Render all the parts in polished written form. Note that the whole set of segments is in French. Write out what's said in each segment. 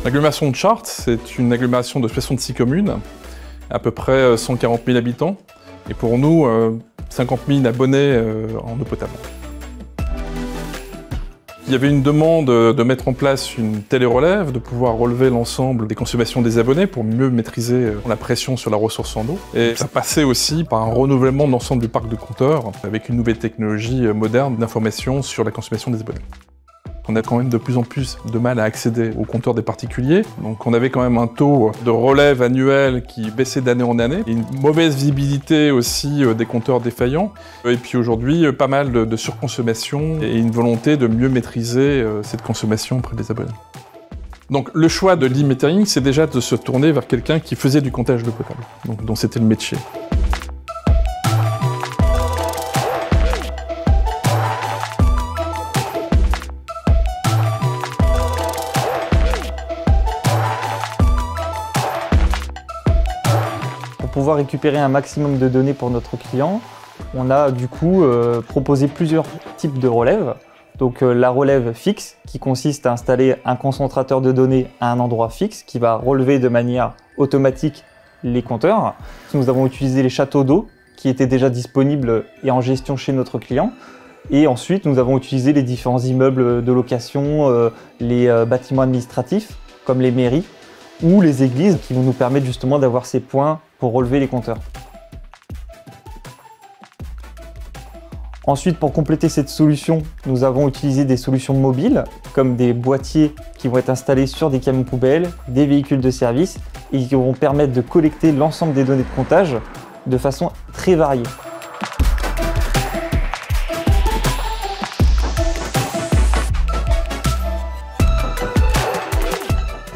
L'agglomération de Chartres, c'est une agglomération de 66 communes, à peu près 140 000 habitants, et pour nous, 50 000 abonnés en eau potable. Il y avait une demande de mettre en place une télérelève, de pouvoir relever l'ensemble des consommations des abonnés pour mieux maîtriser la pression sur la ressource en eau. Et ça passait aussi par un renouvellement de l'ensemble du parc de compteurs avec une nouvelle technologie moderne d'information sur la consommation des abonnés. On a quand même de plus en plus de mal à accéder aux compteurs des particuliers. Donc on avait quand même un taux de relève annuel qui baissait d'année en année. Et une mauvaise visibilité aussi des compteurs défaillants. Et puis aujourd'hui, pas mal de surconsommation et une volonté de mieux maîtriser cette consommation auprès des abonnés. Donc le choix de l'e-metering, c'est déjà de se tourner vers quelqu'un qui faisait du comptage d'eau potable, donc dont c'était le métier. Pour pouvoir récupérer un maximum de données pour notre client, on a du coup proposé plusieurs types de relèves. Donc la relève fixe qui consiste à installer un concentrateur de données à un endroit fixe qui va relever de manière automatique les compteurs. Nous avons utilisé les châteaux d'eau qui étaient déjà disponibles et en gestion chez notre client. Et ensuite nous avons utilisé les différents immeubles de location, les bâtiments administratifs comme les mairies ou les églises qui vont nous permettre justement d'avoir ces points pour relever les compteurs. Ensuite, pour compléter cette solution, nous avons utilisé des solutions mobiles, comme des boîtiers qui vont être installés sur des camions poubelles, des véhicules de service, et qui vont permettre de collecter l'ensemble des données de comptage de façon très variée.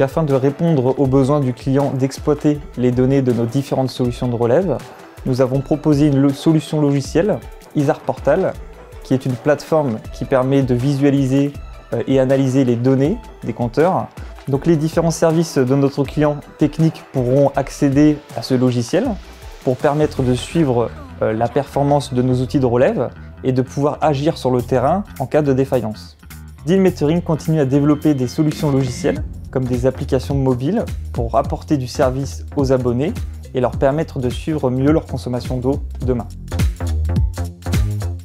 Afin de répondre aux besoins du client d'exploiter les données de nos différentes solutions de relève, nous avons proposé une solution logicielle, Isar Portal, qui est une plateforme qui permet de visualiser et analyser les données des compteurs. Donc les différents services de notre client technique pourront accéder à ce logiciel pour permettre de suivre la performance de nos outils de relève et de pouvoir agir sur le terrain en cas de défaillance. Dealmetering continue à développer des solutions logicielles comme des applications mobiles pour apporter du service aux abonnés et leur permettre de suivre mieux leur consommation d'eau demain.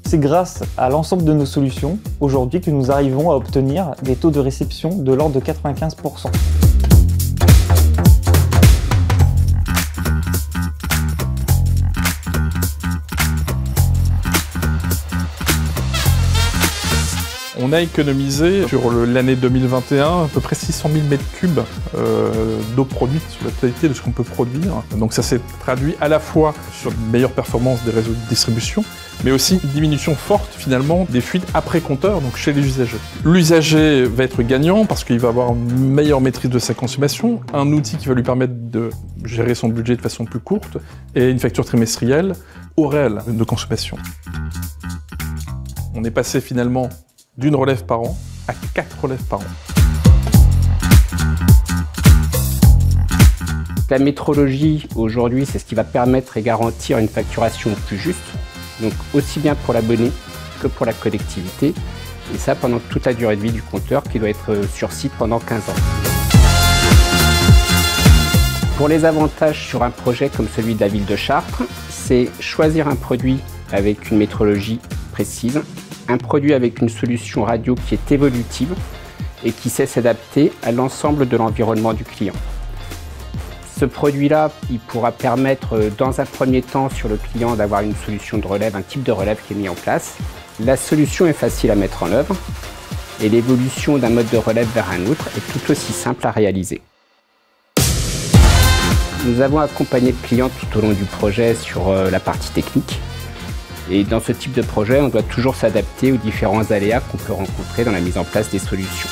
C'est grâce à l'ensemble de nos solutions aujourd'hui que nous arrivons à obtenir des taux de réception de l'ordre de 95%. On a économisé sur l'année 2021 à peu près 600 000 m3 d'eau produite sur la totalité de ce qu'on peut produire. Donc ça s'est traduit à la fois sur une meilleure performance des réseaux de distribution, mais aussi une diminution forte finalement des fuites après compteur, donc chez les usagers. L'usager va être gagnant parce qu'il va avoir une meilleure maîtrise de sa consommation, un outil qui va lui permettre de gérer son budget de façon plus courte et une facture trimestrielle au réel de consommation. On est passé finalement d'une relève par an à 4 relèves par an. La métrologie, aujourd'hui, c'est ce qui va permettre et garantir une facturation plus juste, donc aussi bien pour l'abonné que pour la collectivité, et ça pendant toute la durée de vie du compteur qui doit être sur site pendant 15 ans. Pour les avantages sur un projet comme celui de la ville de Chartres, c'est choisir un produit avec une métrologie précise, un produit avec une solution radio qui est évolutive et qui sait s'adapter à l'ensemble de l'environnement du client. Ce produit-là, il pourra permettre dans un premier temps sur le client d'avoir une solution de relève, un type de relève qui est mis en place. La solution est facile à mettre en œuvre et l'évolution d'un mode de relève vers un autre est tout aussi simple à réaliser. Nous avons accompagné le client tout au long du projet sur la partie technique. Et dans ce type de projet, on doit toujours s'adapter aux différents aléas qu'on peut rencontrer dans la mise en place des solutions.